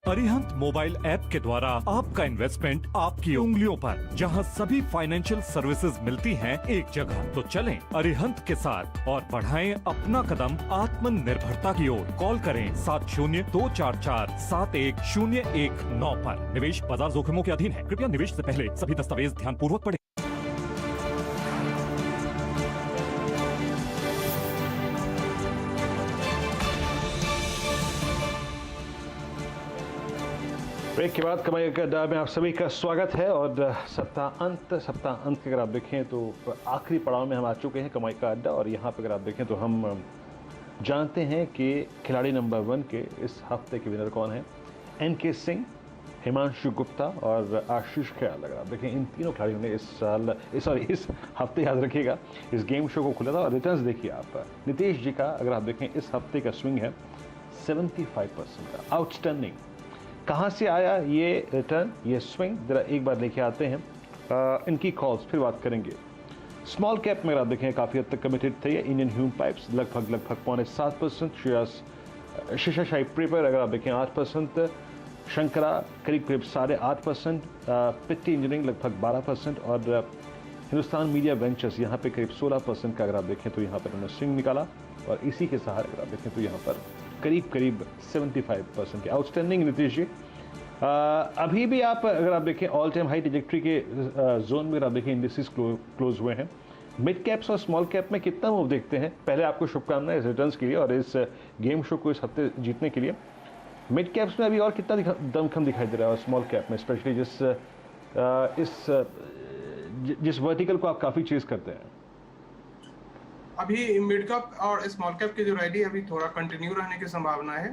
Arihant mobile app के द्वारा आपका इन्वेस्टमेंट आपकी उंगलियों पर, जहां सभी फाइनेंशियल सर्विसेज मिलती हैं एक जगह। तो चलें अरिहंत के साथ और बढ़ाएं अपना कदम आत्मनिर्भरता की ओर। कॉल करें 70-244-71019 पर। निवेश बाजार जोखिमों के अधीन है, कृपया निवेश से पहले सभी दस्तावेज ध्यानपूर्वक पढ़ें। ब्रेक के बाद कमाई के अड्डा में आप सभी का स्वागत है। और सप्ताह अंत के अगर आप देखें तो आखिरी पड़ाव में हम आ चुके हैं कमाई का अड्डा। और यहाँ पे अगर आप देखें तो हम जानते हैं कि खिलाड़ी नंबर 1 के इस हफ्ते के विनर कौन है। NK सिंह, हिमांशु गुप्ता और आशीष ख्याल। अगर आप देखें इन तीनों खिलाड़ियों ने इस हफ्ते याद रखिएगा इस गेम शो को खोला था। और रिटर्न्स देखिए आप, नीतीश जी का अगर आप देखें इस हफ्ते का स्विंग है 75% का। आउटस्टैंडिंग। कहाँ से आया ये रिटर्न, ये स्विंग, जरा एक बार लेके आते हैं इनकी कॉल्स, फिर बात करेंगे। स्मॉल कैप में अगर आप देखें काफ़ी हद तक कमिटेड थे ये इंडियन ह्यूम पाइप्स, लगभग 7.5%। शीशा शाही प्रेपर अगर आप देखें 8%। शंकरा करीब 8.5%। पिट्टी इंजीनियरिंग लगभग 12%। और हिंदुस्तान मीडिया वेंचर्स यहाँ पे करीब 16% का अगर आप देखें तो यहाँ पर उन्होंने स्विंग निकाला। और इसी के सहारे अगर आप देखें तो यहाँ पर करीब 75% के आउटस्टैंडिंग। नीतीश जी अभी भी आप अगर आप देखें ऑल टाइम हाई ट्रैजेक्टरी के जोन में अगर आप देखें इंडिसेस क्लोज हुए हैं। मिड कैप्स और स्मॉल कैप में कितना मूव देखते हैं? पहले आपको शुभकामनाएं इस रिटर्न्स के लिए और इस गेम शो को इस हफ्ते जीतने के लिए। मिड कैप्स में अभी और कितना दमखम दिखाई दे रहा है और स्मॉल कैप में स्पेशली जिस वर्टिकल को आप काफ़ी चेज करते हैं? अभी मिड कैप और स्मॉल कैप की जो रैली अभी थोड़ा कंटिन्यू रहने की संभावना है,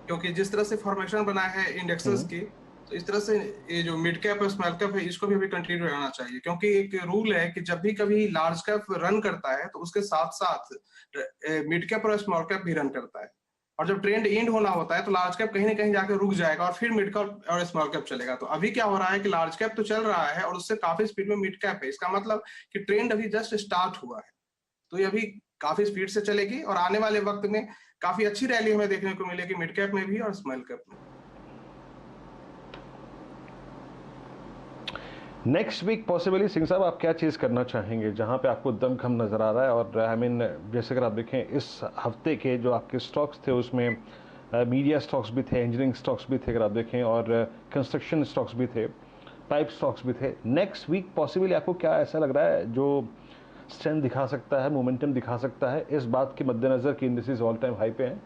क्योंकि जिस तरह से फॉर्मेशन बना है इंडेक्सेस की, तो इस तरह से ये जो मिड कैप और स्मॉल कैप है इसको भी अभी कंटिन्यू रहना चाहिए। क्योंकि एक रूल है कि जब भी कभी लार्ज कैप रन करता है तो उसके साथ साथ मिड कैप और स्मॉल कैप भी रन करता है। और जब ट्रेंड एंड होना होता है तो लार्ज कैप कहीं ना कहीं जाकर रुक जाएगा और फिर मिड कैप और स्मॉल कैप चलेगा। तो अभी क्या हो रहा है कि लार्ज कैप तो चल रहा है और उससे काफी स्पीड में मिड कैप है। इसका मतलब कि ट्रेंड अभी जस्ट स्टार्ट हुआ है, तो ये अभी काफी स्पीड से चलेगी और आने वाले वक्त में काफी अच्छी रैली हमें देखने को मिलेगी मिड कैप में भी और स्मॉल कैप में। नेक्स्ट वीक पॉसिबली सिंह साहब आप क्या चीज़ करना चाहेंगे जहां पे आपको दमखम नजर आ रहा है? और आई मीन जैसे अगर आप देखें इस हफ्ते के जो आपके स्टॉक्स थे उसमें मीडिया स्टॉक्स भी थे, इंजीनियरिंग स्टॉक्स भी थे अगर आप देखें, और कंस्ट्रक्शन स्टॉक्स भी थे, पाइप स्टॉक्स भी थे। नेक्स्ट वीक पॉसिबली आपको क्या ऐसा लग रहा है जो स्ट्रेंथ दिखा सकता है, मोमेंटम दिखा सकता है, इस बात के मद्देनजर कि इंडिसेस ऑल टाइम हाई पे हैं?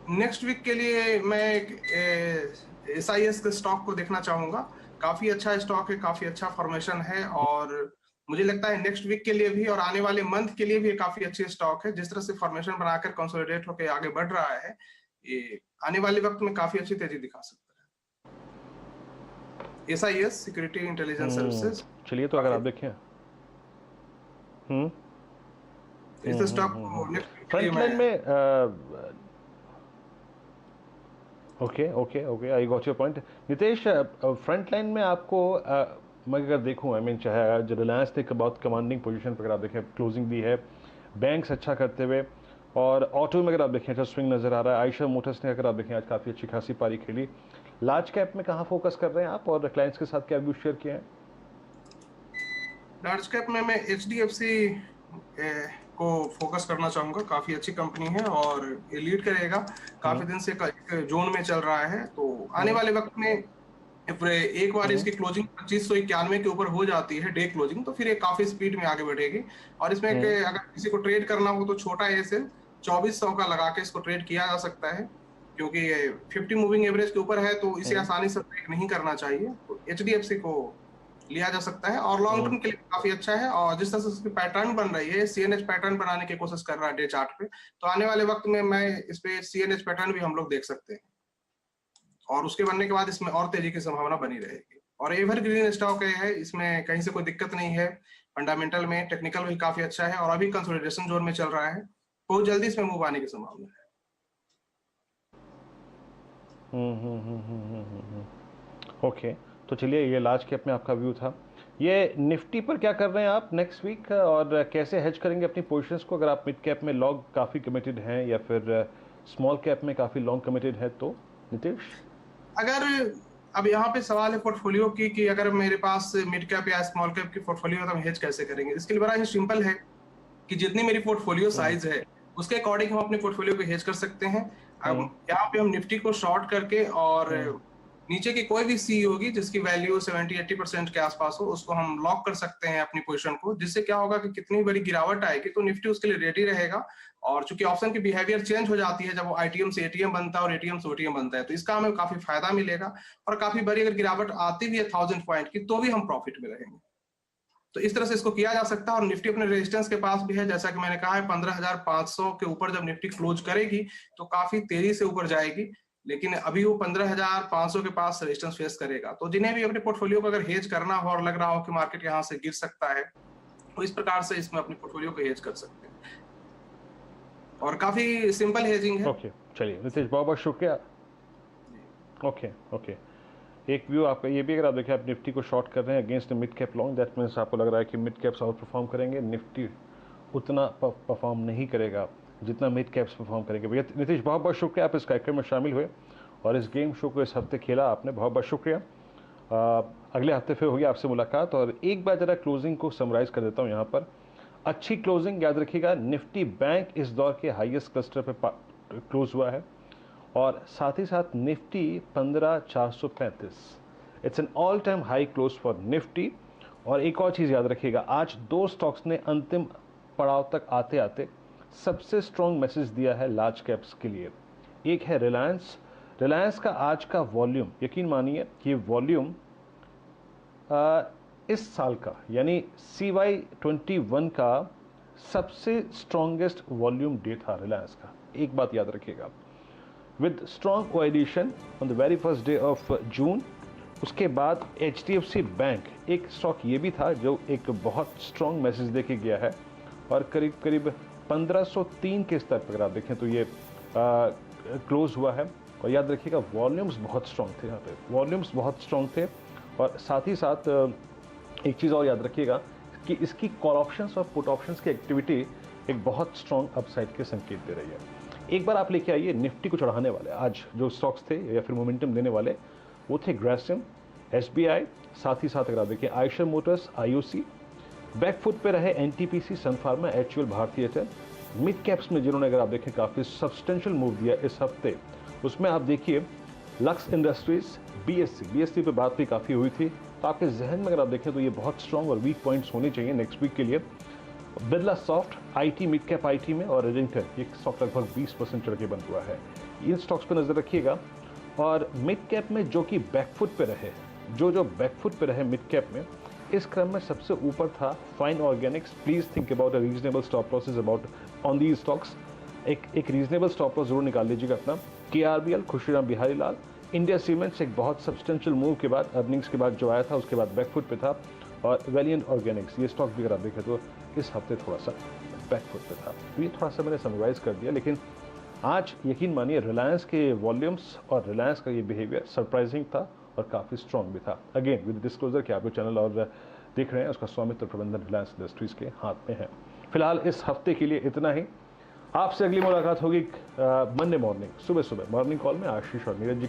नेक्स्ट वीक के लिए मैं SIS के स्टॉक को देखना चाहूंगा। काफी अच्छा स्टॉक है, काफी अच्छा फॉर्मेशन है और मुझे लगता है नेक्स्ट वीक के लिए भी और आने वाले मंथ के लिए भी काफी अच्छी स्टॉक है। जिस तरह से फॉर्मेशन बनाकर कंसोलिडेट होकर आगे बढ़ रहा है, ये आने वाले वक्त में काफी अच्छी तेजी दिखा सकता है। SIS security intelligence services. चलिए तो अगर आप देखें इस स्टॉक को नेक्स्ट वीक के लिए फ्रंट लाइन में okay I got your point. Nitesh, front line में आपको मैं अगर देखूं, आई मीन चाहे जो रिलायंस ने बहुत कमांडिंग पोजीशन पर अगर आप देखें क्लोजिंग भी है, बैंक्स अच्छा करते हुए, और ऑटो में अगर आप देखें अच्छा स्विंग नजर आ रहा है। आयशा मोटर्स ने अगर आप देखें आज काफ़ी अच्छी खासी पारी खेली। लार्ज कैप में कहाँ फोकस कर रहे हैं आप और क्लाइंट्स के साथ क्या व्यू शेयर किए हैं? लार्ज कैप में मैं HDFC को फोकस करना चाहूंगा। काफी अच्छी कंपनी है और ये लीड करेगा। काफी दिन से एक जोन में चल रहा है, तो आने वाले वक्त में एक बार इसकी क्लोजिंग 2591 के ऊपर हो जाती है डे क्लोजिंग, तो फिर ये काफी स्पीड में आगे बढ़ेगी। और इसमें अगर किसी को ट्रेड करना हो तो छोटा एसएल 2400 का लगा के इसको ट्रेड किया जा सकता है, क्योंकि ये 50 मूविंग एवरेज के ऊपर है तो इसे आसानी से ब्रेक नहीं करना चाहिए। तो HDFC को लिया जा सकता है और लॉन्ग टर्म के लिए काफी अच्छा है। और जिस तरह से उसकी पैटर्न बन रही है, CNH पैटर्न बनाने की कोशिश कर रहा है डे चार्ट पे, तो आने वाले वक्त में मैं इस पे CNH पैटर्न भी हम लोग देख सकते हैं और उसके बनने के बाद इसमें और तेजी की संभावना बनी रहेगी। और एवरग्रीन स्टॉक है, इसमें कहीं से कोई दिक्कत नहीं है। फंडामेंटल में टेक्निकल भी काफी अच्छा है और अभी कंसोलिडेशन जोन में चल रहा है, बहुत जल्दी इसमें मूव आने की संभावना है। ओके, तो चलिए ये लार्ज कैप में आपका व्यू था। ये निफ्टी पर क्या कर रहे हैं आप नेक्स्ट वीक और कैसे हेज करेंगे अपनी पोजीशंस को? अगर आप मिड कैप में लॉन्ग काफ़ी कमिटेड हैं या फिर स्मॉल कैप में काफ़ी लॉन्ग कमिटेड है तो नितेश? अगर अब यहाँ पे सवाल है पोर्टफोलियो की कि अगर मेरे पास मिड कैप या स्मॉल कैप की पोर्टफोलियो है तो हम हेज कैसे करेंगे? इसके लिए बड़ा ही सिंपल है कि जितनी मेरी पोर्टफोलियो साइज है उसके अकॉर्डिंग हम अपने पोर्टफोलियो को हेज कर सकते हैं। अब यहाँ पे हम निफ्टी को शॉर्ट करके और नीचे की कोई भी सी होगी जिसकी वैल्यू 70-80% के आसपास हो, उसको हम लॉक कर सकते हैं अपनी पोजीशन को, जिससे क्या होगा कि कितनी बड़ी गिरावट आएगी तो निफ्टी उसके लिए रेडी रहेगा। और चूंकि ऑप्शन की बिहेवियर चेंज हो जाती है जब वो आईटीएम से एटीएम बनता है और एटीएम से ओटीएम बनता है, तो इसका हमें काफी फायदा मिलेगा और काफी बड़ी अगर गिरावट आती भी है 1000 पॉइंट की तो भी हम प्रॉफिट में रहेंगे। तो इस तरह से इसको किया जा सकता है और निफ्टी अपने रेजिस्टेंस के पास भी है, जैसा कि मैंने कहा है 15,500 के ऊपर जब निफ्टी क्लोज करेगी तो काफी तेजी से ऊपर जाएगी, लेकिन अभी वो 15,500 के पास रेजिस्टेंस फेस करेगा। तो जिन्हें भी अपने पोर्टफोलियो को अगर हेज करना हो और लग रहा हो कि मार्केट यहाँ से गिर सकता है तो इस प्रकार से इसमें अपने पोर्टफोलियो को हेज कर सकते हैं और काफी सिंपल हेजिंग है। ओके, चलिए नितेश बहुत बहुत शुक्रिया। ओके, एक व्यू आपका ये भी, अगर आप देखें आप निफ्टी को शॉर्ट कर रहे हैं against mid cap long, that means आपको लग रहा है कि मिड कैप्स आउट परफॉर्म करेंगे, निफ्टी उतना परफॉर्म नहीं करेगा जितना मिड कैप्स परफॉर्म करेंगे। भैया नितेश बहुत बहुत शुक्रिया, आप इस कार्यक्रम में शामिल हुए और इस गेम शो को इस हफ्ते खेला आपने, बहुत बहुत शुक्रिया। अगले हफ्ते फिर होगी आपसे मुलाकात। और एक बार ज़रा क्लोजिंग को समराइज़ कर देता हूँ यहाँ पर। अच्छी क्लोजिंग याद रखिएगा, निफ्टी बैंक इस दौर के हाईएस्ट क्लस्टर पर क्लोज हुआ है और साथ ही साथ Nifty 15,435, it's an all time high close for Nifty. और एक और चीज़ याद रखिएगा, आज दो स्टॉक्स ने अंतिम पड़ाव तक आते आते सबसे स्ट्रॉन्ग मैसेज दिया है लार्ज कैप्स के लिए। एक है रिलायंस का आज का वॉल्यूम, यकीन मानिए कि वॉल्यूम इस साल का यानी CY21 का सबसे स्ट्रॉन्गेस्ट वॉल्यूम डे था रिलायंस का। एक बात याद रखिएगा, विद स्ट्रॉन्ग कोएडिशन on the very first day of June. उसके बाद HDFC बैंक एक स्टॉक ये भी था जो एक बहुत स्ट्रॉन्ग मैसेज दे के गया है और करीब करीब 1503 के स्तर पर अगर आप देखें तो ये क्लोज हुआ है। और याद रखिएगा वॉल्यूम्स बहुत स्ट्रॉन्ग थे, यहाँ पे वॉल्यूम्स बहुत स्ट्रॉन्ग थे। और साथ ही साथ एक चीज़ और याद रखिएगा कि इसकी कॉल ऑप्शंस और पुट ऑप्शंस की एक्टिविटी एक बहुत स्ट्रॉन्ग अपसाइड के संकेत दे रही है। एक बार आप लेके आइए निफ्टी को चढ़ाने वाले आज जो स्टॉक्स थे या फिर मोमेंटम देने वाले, वो थे ग्रासिम, SBI, साथ ही साथ अगर आप देखिए आयशर मोटर्स, IOC। बैकफुट पे रहे NTPC, Sun Pharma, HUL, Bharti Airtel. Mid caps में जिन्होंने अगर आप देखें काफ़ी सब्सटेंशियल मूव दिया इस हफ्ते, उसमें आप देखिए लक्स इंडस्ट्रीज, BSC पे बात भी काफ़ी हुई थी, तो आपके जहन में अगर आप देखें तो ये बहुत स्ट्रॉन्ग और वीक पॉइंट्स होने चाहिए नेक्स्ट वीक के लिए। Birla soft, IT, mid cap IT में, और रेडिंगटन, ये स्टॉक लगभग 20% चढ़ के बंद हुआ है। इन स्टॉक्स पर नज़र रखिएगा। और मिड कैप में जो कि बैकफुट पे रहे, जो बैकफुट पे रहे मिड कैप में, इस क्रम में सबसे ऊपर था fine Organics. Please think about a reasonable stop losses about on these stocks. एक रीजनेबल स्टॉप लॉस जरूर निकाल लीजिएगा अपना। KRBL, खुशीराम बिहारी लाल। इंडिया सीमेंट्स एक बहुत सब्सटेंशियल मूव के बाद, अर्निंग्स के बाद जो आया था उसके बाद बैकफुट पे था। और वैलियंट ऑर्गेनिक्स, ये स्टॉक भी अगर आप देखें तो इस हफ्ते थोड़ा सा बैकफुट पे था। तो ये थोड़ा सा मैंने समराइज कर दिया, लेकिन आज यकीन मानिए रिलायंस के वॉल्यूम्स और रिलायंस का ये बिहेवियर सरप्राइजिंग था और काफ़ी स्ट्रॉन्ग भी था। अगेन विद डिस्क्लोजर कि आप जो चैनल और देख रहे हैं उसका स्वामित्व प्रबंधन रिलायंस इंडस्ट्रीज के हाथ में है। फिलहाल इस हफ्ते के लिए इतना ही। आपसे अगली मुलाकात होगी मंडे मॉर्निंग सुबह मॉर्निंग कॉल में आशीष और नीरज जी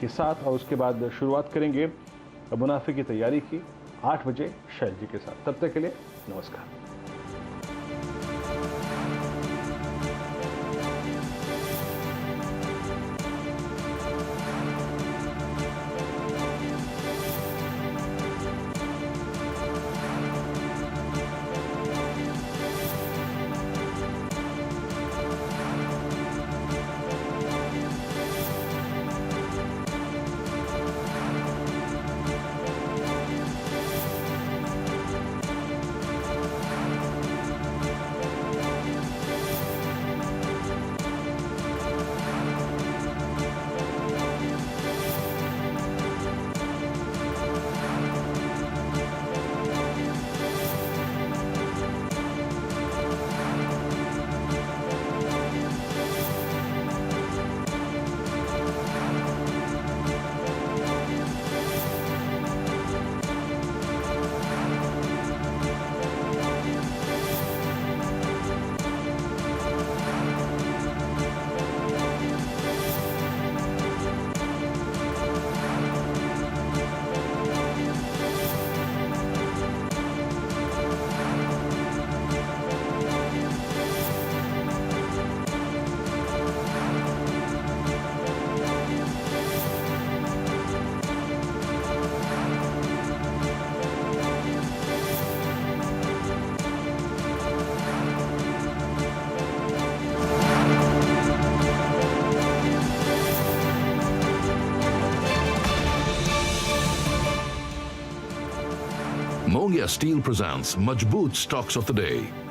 के साथ, और उसके बाद शुरुआत करेंगे मुनाफे की तैयारी की 8 बजे शैल जी के साथ। तब तक के लिए नमस्कार। Mongia Steel presents Majboot Stocks of the Day.